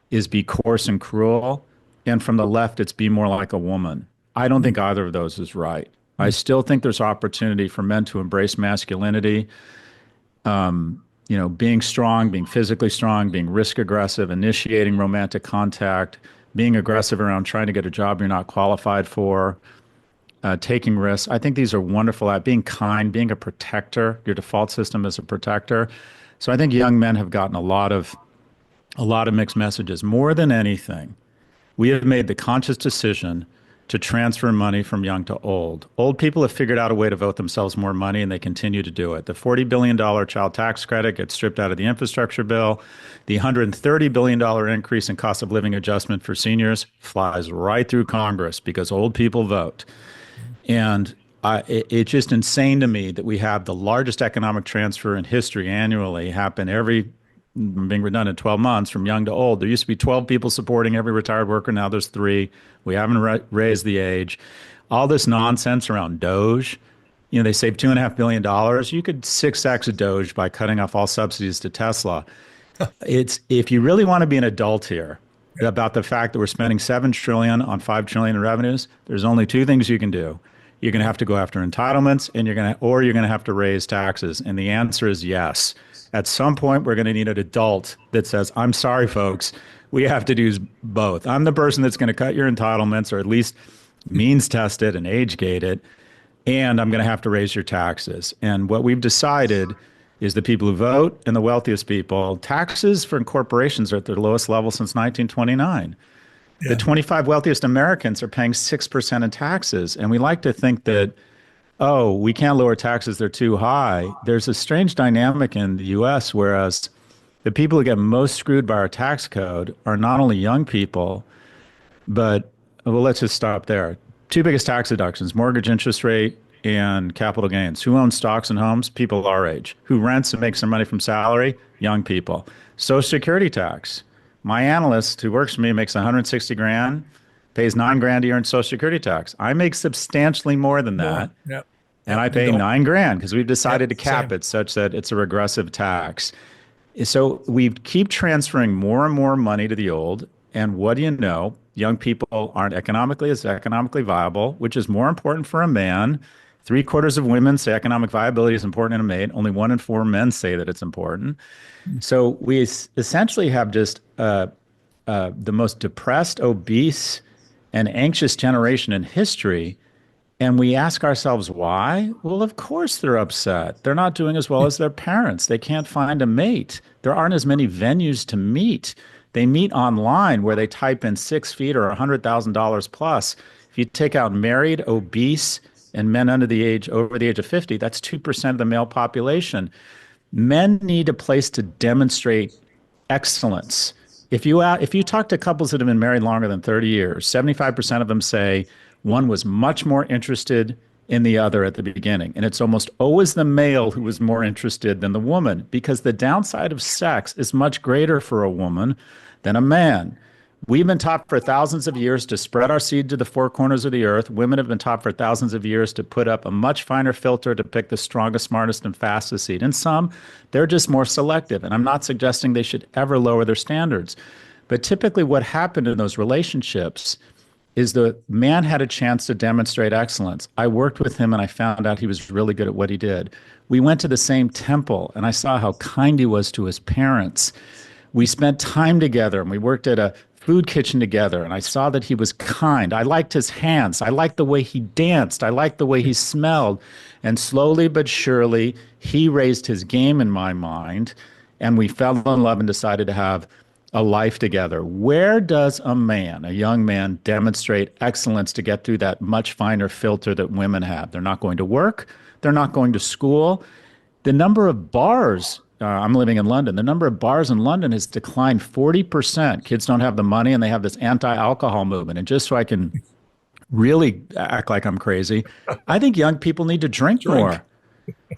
is be coarse and cruel, and from the left it's be more like a woman. I don't think either of those is right. I still think there's opportunity for men to embrace masculinity. Being strong, being physically strong, being risk aggressive, initiating romantic contact, being aggressive around trying to get a job you're not qualified for, taking risks. I think these are wonderful at being kind, being a protector. Your default system is a protector. So I think young men have gotten a lot of mixed messages. More than anything, we have made the conscious decision to transfer money from young to old. Old people have figured out a way to vote themselves more money, and they continue to do it. The $40 billion child tax credit gets stripped out of the infrastructure bill. The $130 billion increase in cost of living adjustment for seniors flies right through Congress because old people vote. And it's just insane to me that we have the largest economic transfer in history annually happen every, being redundant, 12 months from young to old. There used to be 12 people supporting every retired worker. Now there's 3. We haven't raised the age. All this nonsense around Doge. They saved $2.5 billion. You could 6x Doge by cutting off all subsidies to Tesla. If you really want to be an adult here about the fact that we're spending $7 trillion on $5 trillion in revenues, there's only 2 things you can do. You're going to have to go after entitlements, and you're going to have to raise taxes. And the answer is yes. At some point, we're going to need an adult that says, I'm sorry, folks, we have to do both. I'm the person that's going to cut your entitlements, or at least means test it and age gate it, and I'm going to have to raise your taxes. And what we've decided is the people who vote and the wealthiest people, taxes for corporations are at their lowest level since 1929. Yeah. The 25 wealthiest Americans are paying 6% in taxes. And we like to think that, oh, we can't lower taxes, they're too high. There's a strange dynamic in the US, whereas the people who get most screwed by our tax code are not only young people, but, well, let's just stop there. 2 biggest tax deductions, mortgage interest rate and capital gains. Who owns stocks and homes? People our age. Who rents and makes their money from salary? Young people. Social Security tax. My analyst who works for me makes 160 grand, pays $9,000 a year in Social Security tax. I make substantially more than that. Yep. And I pay $9,000 because we've decided to cap it such that it's a regressive tax. So we keep transferring more and more money to the old. And what do you know? Young people aren't economically viable, which is more important for a man. 3/4 of women say economic viability is important in a mate. Only 1 in 4 men say that it's important. So we essentially have just the most depressed, obese, and anxious generation in history. And we ask ourselves why? Well, of course they're upset. They're not doing as well as their parents. They can't find a mate. There aren't as many venues to meet. They meet online where they type in 6 feet or $100,000 plus. If you take out married, obese, and men over the age of 50, that's 2% of the male population. Men need a place to demonstrate excellence. If you talk to couples that have been married longer than 30 years, 75% of them say one was much more interested in the other at the beginning. And it's almost always the male who was more interested than the woman, because the downside of sex is much greater for a woman than a man. We've been taught for thousands of years to spread our seed to the 4 corners of the earth. Women have been taught for thousands of years to put up a much finer filter to pick the strongest, smartest, and fastest seed. And some, they're just more selective. And I'm not suggesting they should ever lower their standards. But typically what happened in those relationships is the man had a chance to demonstrate excellence. I worked with him and I found out he was really good at what he did. We went to the same temple and I saw how kind he was to his parents. We spent time together and we worked at a food kitchen together, and I saw that he was kind. I liked his hands. I liked the way he danced. I liked the way he smelled. And slowly but surely, he raised his game in my mind, and we fell in love and decided to have a life together. Where does a man, a young man, demonstrate excellence to get through that much finer filter that women have? They're not going to work. They're not going to school. The number of bars, I'm living in London, the number of bars in London has declined 40%. Kids don't have the money, and they have this anti-alcohol movement. And just so I can really act like I'm crazy, I think young people need to drink more.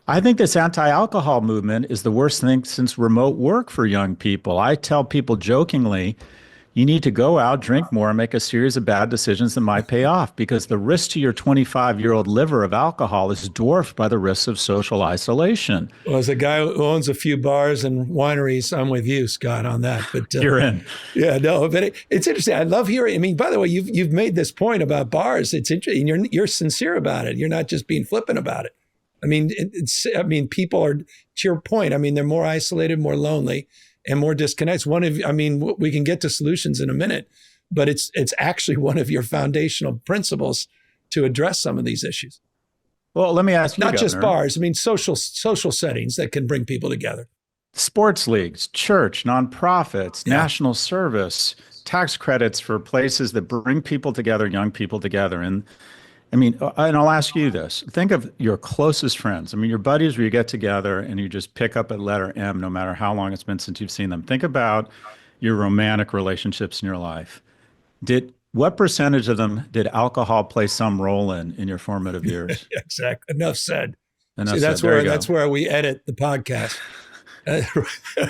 I think this anti-alcohol movement is the worst thing since remote work for young people. I tell people jokingly, you need to go out, drink more, and make a series of bad decisions that might pay off, because the risk to your 25-year-old liver of alcohol is dwarfed by the risks of social isolation. Well, as a guy who owns a few bars and wineries, I'm with you, Scott, on that. But you're in. Yeah, no, but it's interesting. I love hearing. I mean, by the way, you've made this point about bars. It's interesting. You're sincere about it. You're not just being flippant about it. I mean, people are, to your point, I mean, they're more isolated, more lonely, and more disconnects. We can get to solutions in a minute, but it's actually one of your foundational principles to address some of these issues. Well, let me ask you, not Governor, just bars. I mean, social settings that can bring people together. Sports leagues, church, nonprofits, national service, tax credits for places that bring people together, young people together. And I mean, and I'll ask you this. Think of your closest friends. I mean, your buddies where you get together and you just pick up a letter M no matter how long it's been since you've seen them. Think about your romantic relationships in your life. What percentage of them did alcohol play some role in your formative years? Exactly. Enough said. Enough See, said. There you go. that's where we edit the podcast.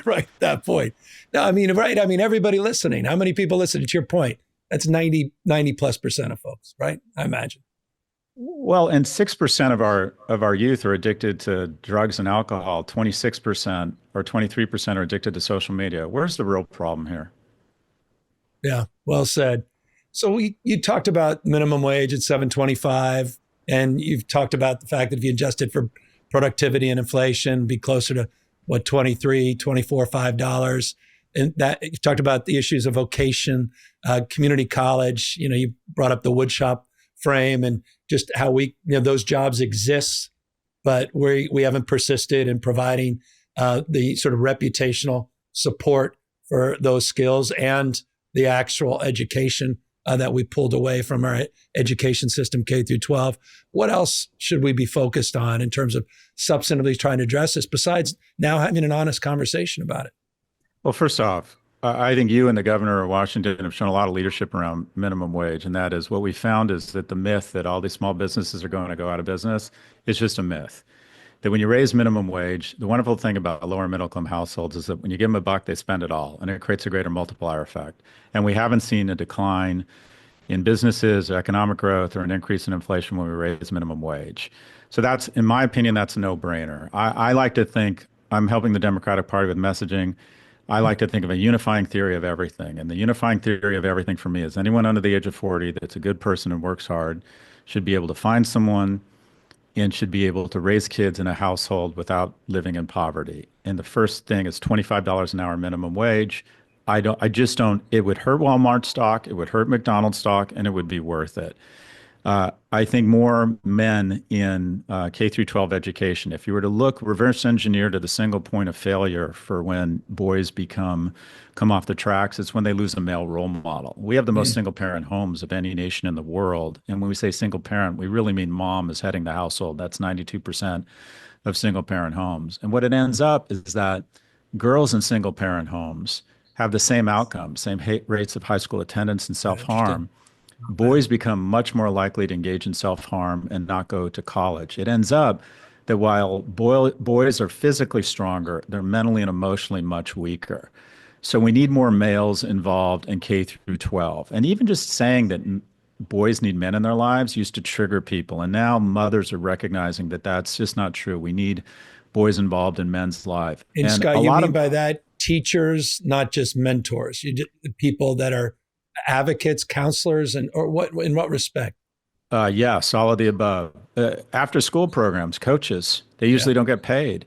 Right at that point. No, I mean, right. I mean, everybody listening. How many people listen? To your point, that's 90+% of folks, right? I imagine. Well, and 6% of our youth are addicted to drugs and alcohol. 26% or 23% are addicted to social media. Where's the real problem here? Yeah, well said. So you talked about minimum wage at $7.25, and you've talked about the fact that if you adjusted for productivity and inflation, be closer to what, 23, 24, $5. And that you talked about the issues of vocation, community college. You know, you brought up the woodshop frame and just how those jobs exist, but we haven't persisted in providing the sort of reputational support for those skills and the actual education that we pulled away from our education system, K through 12. What else should we be focused on in terms of substantively trying to address this, besides now having an honest conversation about it? Well, first off, I think you and the governor of Washington have shown a lot of leadership around minimum wage. And that is what we found is that the myth that all these small businesses are going to go out of business is just a myth. That when you raise minimum wage, the wonderful thing about lower middle income households is that when you give them a buck, they spend it all, and it creates a greater multiplier effect. And we haven't seen a decline in businesses, or economic growth, or an increase in inflation when we raise minimum wage. So that's, in my opinion, that's a no-brainer. I like to think I'm helping the Democratic Party with messaging. I like to think of a unifying theory of everything. And the unifying theory of everything for me is anyone under the age of 40 that's a good person and works hard should be able to find someone and should be able to raise kids in a household without living in poverty. And the first thing is $25 an hour minimum wage. I just don't, it would hurt Walmart stock, it would hurt McDonald's stock, and it would be worth it. I think more men in K through 12 education, if you were to look reverse engineer to the single point of failure for when boys come off the tracks, it's when they lose a male role model. We have the most single parent homes of any nation in the world. And when we say single parent, we really mean mom is heading the household. That's 92% of single parent homes. And what it ends up is that girls in single parent homes have the same outcomes, same rates of high school attendance and self-harm. Boys become much more likely to engage in self-harm and not go to college. It ends up that while boys are physically stronger, they're mentally and emotionally much weaker. So we need more males involved in K through 12. And even just saying that boys need men in their lives used to trigger people. And now mothers are recognizing that that's just not true. We need boys involved in men's life. And Scott, you mean by that teachers, not just mentors, people that are advocates, counselors, or what? In what respect? Yes, all of the above. After school programs, coaches, they usually don't get paid.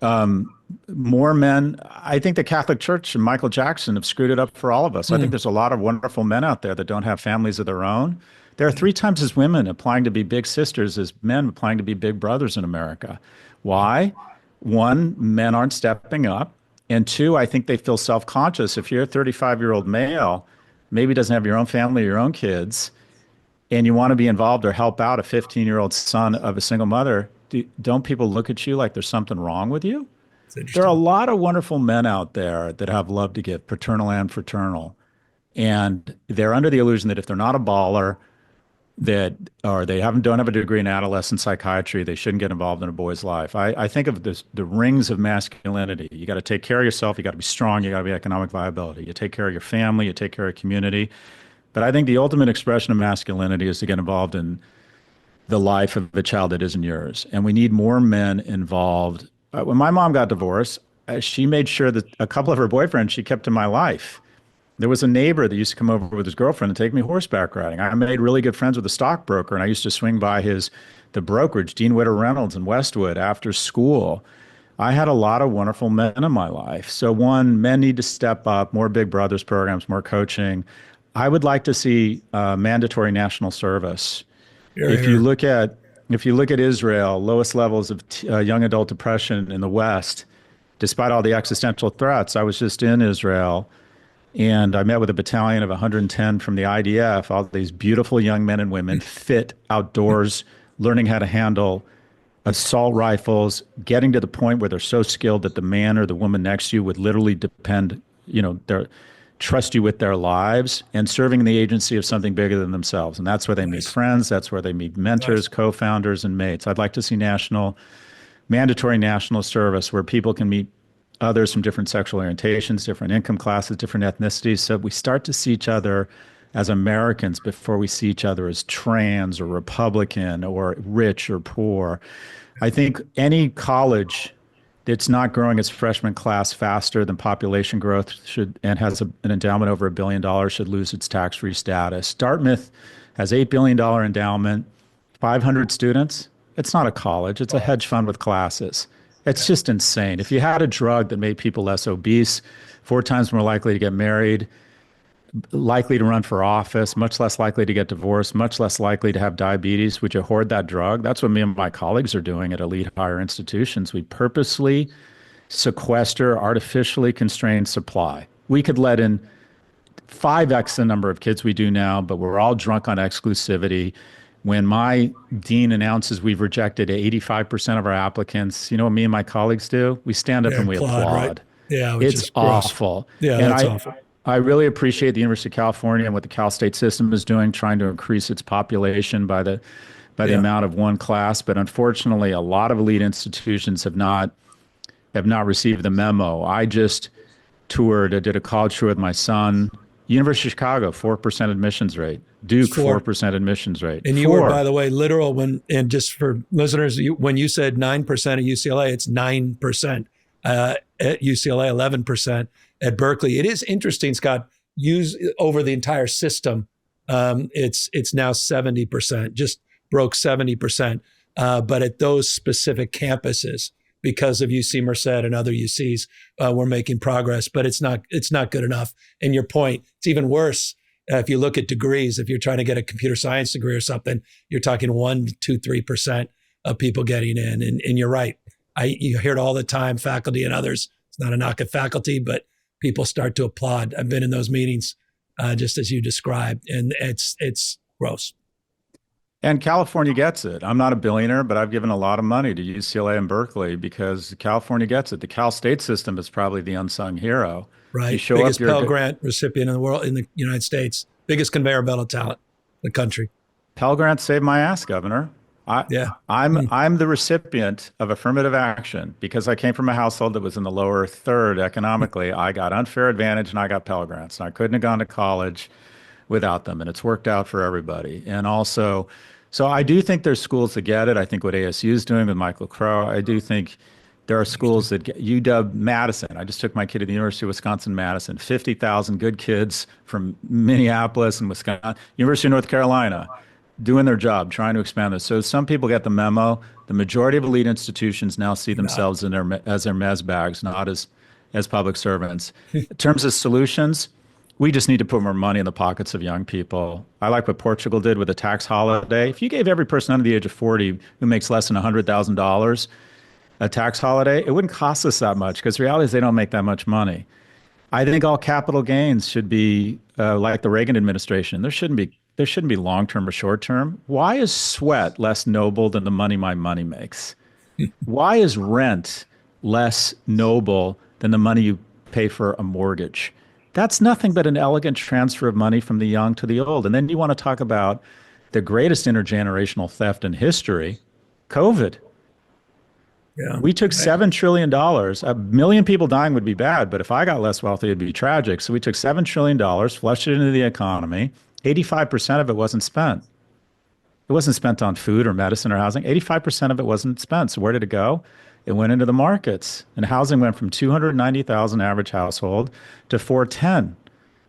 More men. I think the Catholic Church and Michael Jackson have screwed it up for all of us. I think there's a lot of wonderful men out there that don't have families of their own. There are 3 times as women applying to be big sisters as men applying to be big brothers in America. Why? 1, men aren't stepping up. And 2, I think they feel self-conscious. If you're a 35-year-old male, maybe doesn't have your own family or your own kids, and you want to be involved or help out a 15-year-old son of a single mother, don't people look at you like there's something wrong with you? There are a lot of wonderful men out there that have love to give, paternal and fraternal. And they're under the illusion that if they're not a baller, or they don't have a degree in adolescent psychiatry, they shouldn't get involved in a boy's life. I think of the rings of masculinity. You got to take care of yourself. You got to be strong. You got to be economic viability. You take care of your family. You take care of community. But I think the ultimate expression of masculinity is to get involved in the life of a child that isn't yours. And we need more men involved. When my mom got divorced, she made sure that a couple of her boyfriends she kept in my life. There was a neighbor that used to come over with his girlfriend and take me horseback riding. I made really good friends with a stockbroker, and I used to swing by the brokerage, Dean Witter Reynolds in Westwood, after school. I had a lot of wonderful men in my life. So 1, men need to step up, more Big Brothers programs, more coaching. I would like to see mandatory national service. If you look at Israel, lowest levels of young adult depression in the West, despite all the existential threats. I was just in Israel And I met with a battalion of 110 from the IDF, all these beautiful young men and women, fit outdoors, learning how to handle assault rifles, getting to the point where they're so skilled that the man or the woman next to you would literally depend, trust you with their lives, and serving in the agency of something bigger than themselves. And that's where they meet friends. That's where they meet mentors, co-founders, and mates. I'd like to see mandatory national service where people can meet others from different sexual orientations, different income classes, different ethnicities. So we start to see each other as Americans before we see each other as trans or Republican or rich or poor. I think any college that's not growing its freshman class faster than population growth and has an endowment over $1 billion should lose its tax-free status. Dartmouth has $8 billion endowment, 500 students. It's not a college. It's a hedge fund with classes. It's just insane. If you had a drug that made people less obese, 4 times more likely to get married, likely to run for office, much less likely to get divorced, much less likely to have diabetes, would you hoard that drug? That's what me and my colleagues are doing at elite higher institutions. We purposely sequester artificially constrained supply. We could let in 5x the number of kids we do now, but we're all drunk on exclusivity. When my dean announces we've rejected 85% of our applicants, you know what me and my colleagues do? We stand up and we applaud. Right? Yeah, which it's is gross. awful. Yeah, and that's awful. I really appreciate the University of California and what the Cal State system is doing, trying to increase its population by the amount of one class. But unfortunately, a lot of elite institutions have not received the memo. I just I did a college tour with my son. University of Chicago, 4% admissions rate. Duke, 4% admissions rate. And you were, by the way, literal and just for listeners, when you said 9% at UCLA, it's 9%. At UCLA, 11%. At Berkeley, it is interesting, Scott. Over the entire system, it's now 70%. Just broke 70%. But at those specific campuses, because of UC Merced and other UCs, we're making progress. But it's not good enough. And your point, it's even worse. If you look at degrees, if you're trying to get a computer science degree or something, you're talking 1, 2, 3% of people getting in. And you're right. You hear it all the time, faculty and others. It's not a knock at faculty, but people start to applaud. I've been in those meetings, just as you described, and it's gross. And California gets it. I'm not a billionaire, but I've given a lot of money to UCLA and Berkeley because California gets it. The Cal State system is probably the unsung hero. Right. You show biggest up, Pell Grant recipient in the world, in the United States. Biggest conveyor belt of talent in the country. Pell Grant saved my ass, Governor. I'm the recipient of affirmative action because I came from a household that was in the lower third economically. I got unfair advantage and I got Pell Grants. And I couldn't have gone to college without them. And it's worked out for everybody. And also, so I do think there's schools that get it. I think what ASU is doing with Michael Crow, I do think there are schools that get UW-Madison. I just took my kid to the University of Wisconsin-Madison. 50,000 good kids from Minneapolis and Wisconsin. University of North Carolina, doing their job, trying to expand this. So some people get the memo. The majority of elite institutions now see themselves as their mez bags, not as public servants. In terms of solutions, we just need to put more money in the pockets of young people. I like what Portugal did with a tax holiday. If you gave every person under the age of 40 who makes less than $100,000 a tax holiday, it wouldn't cost us that much because the reality is they don't make that much money. I think all capital gains should be like the Reagan administration. There shouldn't be long-term or short-term. Why is sweat less noble than the money my money makes? Why is rent less noble than the money you pay for a mortgage? That's nothing but an elegant transfer of money from the young to the old. And then you want to talk about the greatest intergenerational theft in history, COVID. Yeah. We took $7 trillion. 1 million people dying would be bad, but if I got less wealthy, it'd be tragic. So we took $7 trillion, flushed it into the economy. 85% of it wasn't spent. It wasn't spent on food or medicine or housing. 85% of it wasn't spent. So where did it go? It went into the markets. And housing went from 290,000 average household to 410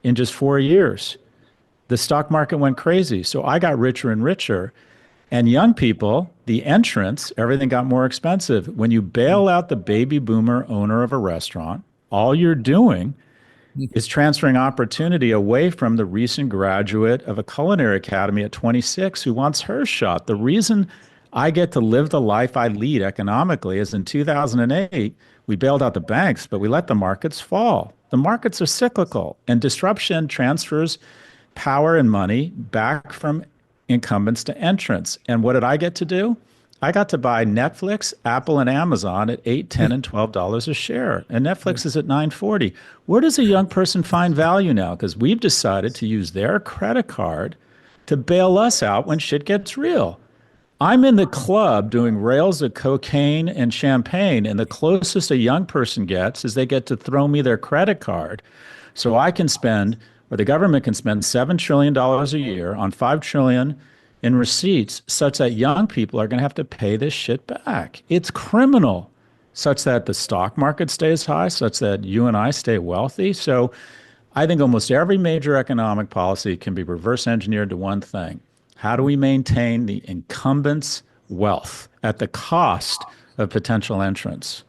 in just 4 years. The stock market went crazy. So I got richer and richer. And young people, the entrants, everything got more expensive. When you bail out the baby boomer owner of a restaurant, all you're doing is transferring opportunity away from the recent graduate of a culinary academy at 26 who wants her shot. The reason I get to live the life I lead economically is in 2008, We bailed out the banks, but we let the markets fall. The markets are cyclical, and disruption transfers power and money back from incumbents to entrants. And what did I get to do? I got to buy Netflix, Apple, and Amazon at $8, $10, and $12 a share. And Netflix is at $9.40. Where does a young person find value now? Because we've decided to use their credit card to bail us out when shit gets real. I'm in the club doing rails of cocaine and champagne, and the closest a young person gets is they get to throw me their credit card so I can spend, or the government can spend $7 trillion a year on $5 trillion in receipts, such that young people are going to have to pay this shit back. It's criminal, such that the stock market stays high, such that you and I stay wealthy. So I think almost every major economic policy can be reverse engineered to one thing. How do we maintain the incumbents' wealth at the cost of potential entrants?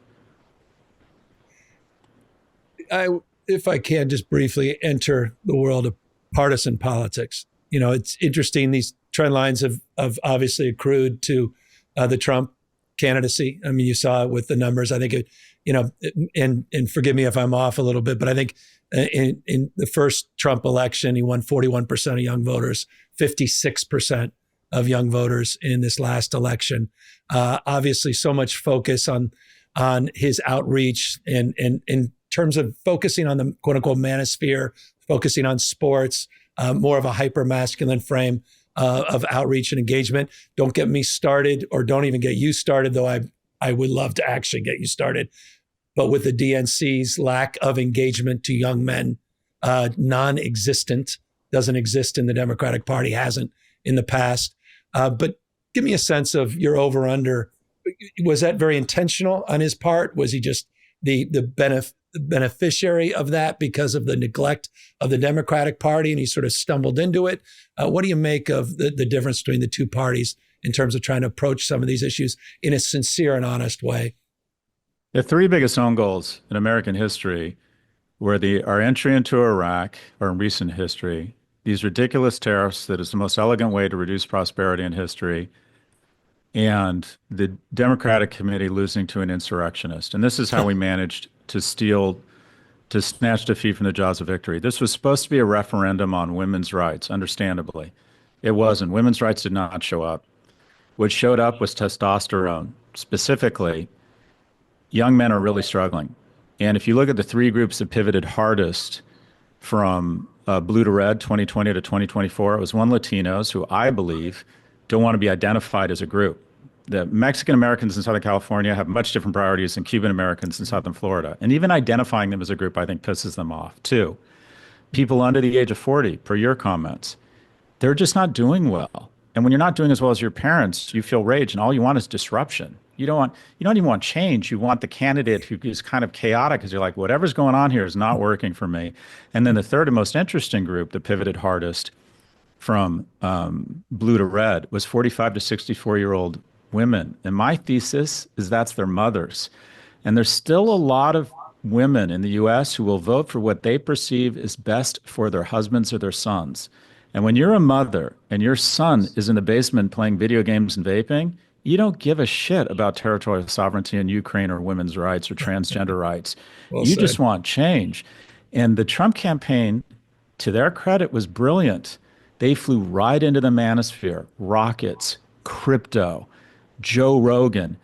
If I can just briefly enter the world of partisan politics. It's interesting. These trend lines have obviously accrued to the Trump candidacy. I mean, you saw it with the numbers. I think and forgive me if I'm off a little bit, but I think in the first Trump election, he won 41% of young voters, 56% of young voters in this last election. Obviously, so much focus on his outreach and in terms of focusing on the quote unquote manosphere, focusing on sports, more of a hyper masculine frame of outreach and engagement. Don't get me started, or don't even get you started, though I would love to actually get you started. But with the DNC's lack of engagement to young men, non-existent, doesn't exist in the Democratic Party, hasn't in the past. But give me a sense of your over-under. Was that very intentional on his part? Was he just the beneficiary of that because of the neglect of the Democratic Party and he sort of stumbled into it? What do you make of the difference between the two parties in terms of trying to approach some of these issues in a sincere and honest way? The three biggest own goals in American history were our entry into Iraq, or in recent history, these ridiculous tariffs that is the most elegant way to reduce prosperity in history, and the Democratic Committee losing to an insurrectionist. And this is how we managed to snatch defeat from the jaws of victory. This was supposed to be a referendum on women's rights, understandably. It wasn't. Women's rights did not show up. What showed up was testosterone. Specifically, young men are really struggling. And if you look at the three groups that pivoted hardest from blue to red, 2020 to 2024, it was one, Latinos, who I believe don't want to be identified as a group. The Mexican Americans in Southern California have much different priorities than Cuban Americans in Southern Florida. And even identifying them as a group, I think, pisses them off. Two, people under the age of 40, per your comments, they're just not doing well. And when you're not doing as well as your parents, you feel rage, and all you want is disruption. You don't even want change. You want the candidate who is kind of chaotic, because you're like, whatever's going on here is not working for me. And then the third and most interesting group that pivoted hardest from blue to red was 45 to 64-year-old women. And my thesis is that's their mothers. And there's still a lot of women in the U.S. who will vote for what they perceive is best for their husbands or their sons. And when you're a mother and your son is in the basement playing video games and vaping, you don't give a shit about territorial sovereignty in Ukraine or women's rights or transgender rights. Well you said. Just want change. And the Trump campaign, to their credit, was brilliant. They flew right into the manosphere, rockets, crypto, Joe Rogan.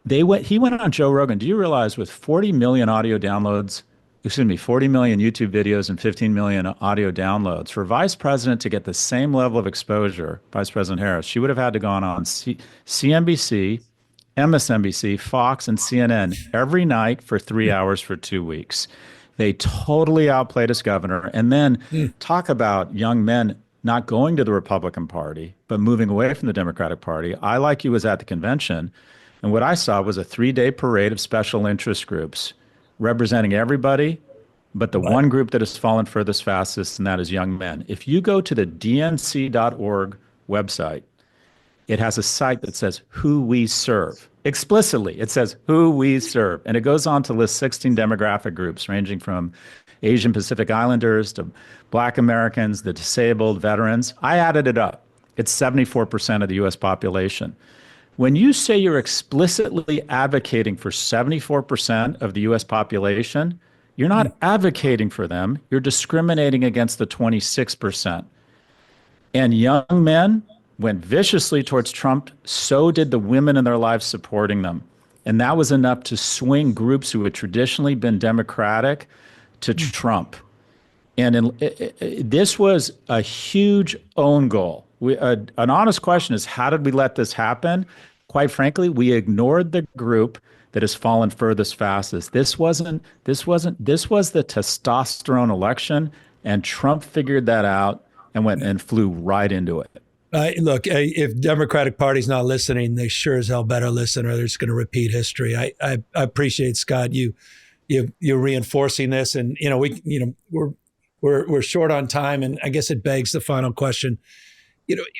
He went on Joe Rogan. Do you realize with 40 million 40 million YouTube videos and 15 million audio downloads, for Vice President to get the same level of exposure, Vice President Harris, she would have had to go on CNBC, MSNBC, Fox, and CNN every night for 3 hours for 2 weeks. They totally outplayed us, governor. And then talk about young men not going to the Republican Party, but moving away from the Democratic Party. I, like you, was at the convention, and what I saw was a 3-day parade of special interest groups representing everybody, but the one group that has fallen furthest fastest, and that is young men. If you go to the dnc.org website, it has a site that says who we serve. Explicitly, it says who we serve. And it goes on to list 16 demographic groups ranging from Asian Pacific Islanders to Black Americans, the disabled, veterans. I added it up. It's 74% of the U.S. population. When you say you're explicitly advocating for 74% of the US population, you're not advocating for them, you're discriminating against the 26%. And young men went viciously towards Trump, so did the women in their lives supporting them. And that was enough to swing groups who had traditionally been Democratic to Trump. And this was a huge own goal. An honest question is, how did we let this happen? Quite frankly, we ignored the group that has fallen furthest fastest. This was the testosterone election, and Trump figured that out and went and flew right into it. Look, if Democratic Party's not listening, they sure as hell better listen, or they're just going to repeat history. I appreciate, Scott, you're reinforcing this, and we're short on time, and I guess it begs the final question.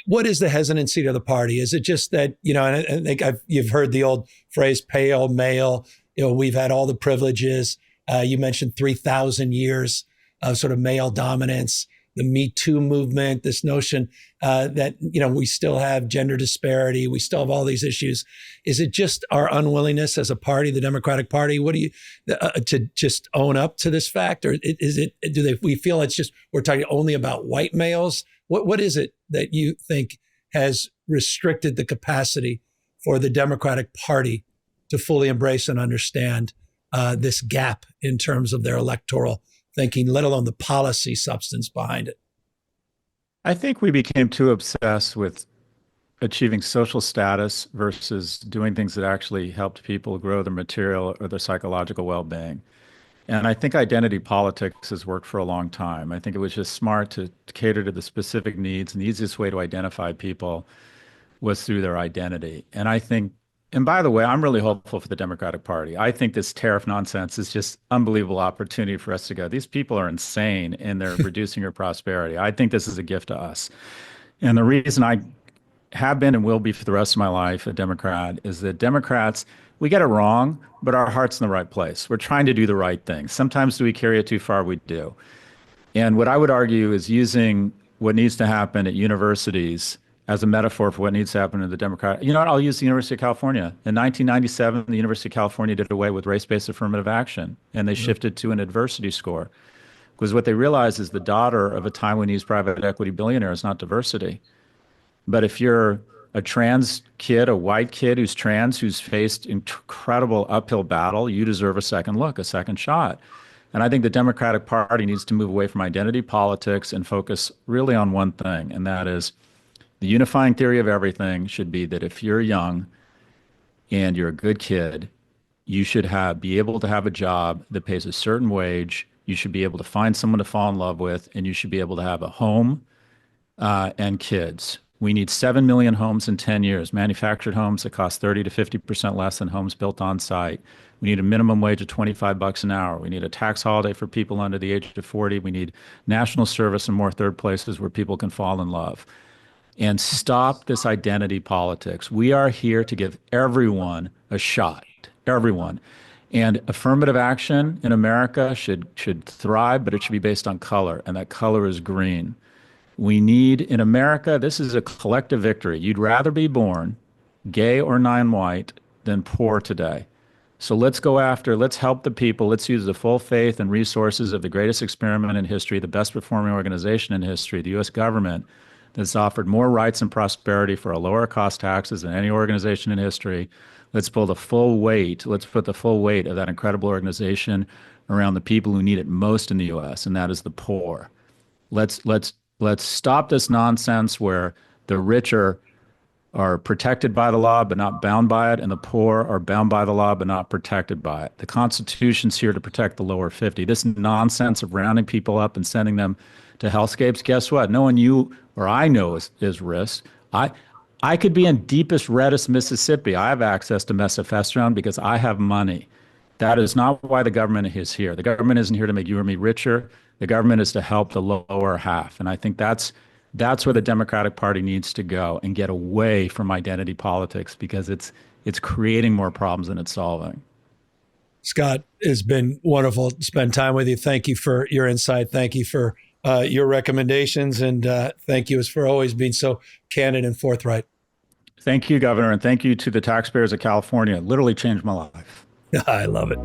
What is the hesitancy to the party? Is it just that, and I think you've heard the old phrase, pale male, we've had all the privileges. You mentioned 3,000 years of sort of male dominance, the Me Too movement, this notion that, we still have gender disparity. We still have all these issues. Is it just our unwillingness as a party, the Democratic Party? What do you, to just own up to this fact? Or we feel it's just, we're talking only about white males? What is it that you think has restricted the capacity for the Democratic Party to fully embrace and understand this gap in terms of their electoral thinking, let alone the policy substance behind it? I think we became too obsessed with achieving social status versus doing things that actually helped people grow their material or their psychological well-being. And I think identity politics has worked for a long time. I think it was just smart to cater to the specific needs, and the easiest way to identify people was through their identity. And by the way, I'm really hopeful for the Democratic Party. I think this tariff nonsense is just unbelievable opportunity for us to go, these people are insane and they're reducing your prosperity. I think this is a gift to us. And the reason I have been and will be for the rest of my life a Democrat is that Democrats, we get it wrong, but our heart's in the right place. We're trying to do the right thing. Sometimes do we carry it too far? We do. And what I would argue is using what needs to happen at universities as a metaphor for what needs to happen in the Democratic. You know what? I'll use the University of California. In 1997, the University of California did away with race-based affirmative action, and they shifted to an adversity score. Because what they realized is the daughter of a Taiwanese private equity billionaire is not diversity. But if you're a trans kid, a white kid who's trans, who's faced incredible uphill battle, you deserve a second look, a second shot. And I think the Democratic Party needs to move away from identity politics and focus really on one thing, and that is the unifying theory of everything should be that if you're young and you're a good kid, you should be able to have a job that pays a certain wage. You should be able to find someone to fall in love with, and you should be able to have a home and kids. We need 7 million homes in 10 years, manufactured homes that cost 30 to 50% less than homes built on site. We need a minimum wage of $25 an hour. We need a tax holiday for people under the age of 40. We need national service and more third places where people can fall in love. And stop this identity politics. We are here to give everyone a shot, everyone. And affirmative action in America should thrive, but it should be based on color, and that color is green. We need, in America, this is a collective victory. You'd rather be born gay or non-white than poor today. So let's help the people. Let's use the full faith and resources of the greatest experiment in history, the best performing organization in history, the U.S. government, that's offered more rights and prosperity for a lower cost taxes than any organization in history. Let's put the full weight of that incredible organization around the people who need it most in the U.S., and that is the poor. Let's stop this nonsense where the rich are protected by the law but not bound by it, and the poor are bound by the law but not protected by it. The Constitution's here to protect the lower 50. This nonsense of rounding people up and sending them to hellscapes, guess what? No one you or I know is risk. I could be in deepest, reddest Mississippi. I have access to mesophestron because I have money. That is not why the government is here. The government isn't here to make you or me richer. The government is to help the lower half. And I think that's where the Democratic Party needs to go and get away from identity politics, because it's creating more problems than it's solving. Scott, it's been wonderful to spend time with you. Thank you for your insight. Thank you for your recommendations. And thank you for always being so candid and forthright. Thank you, Governor, and thank you to the taxpayers of California. It literally changed my life. I love it.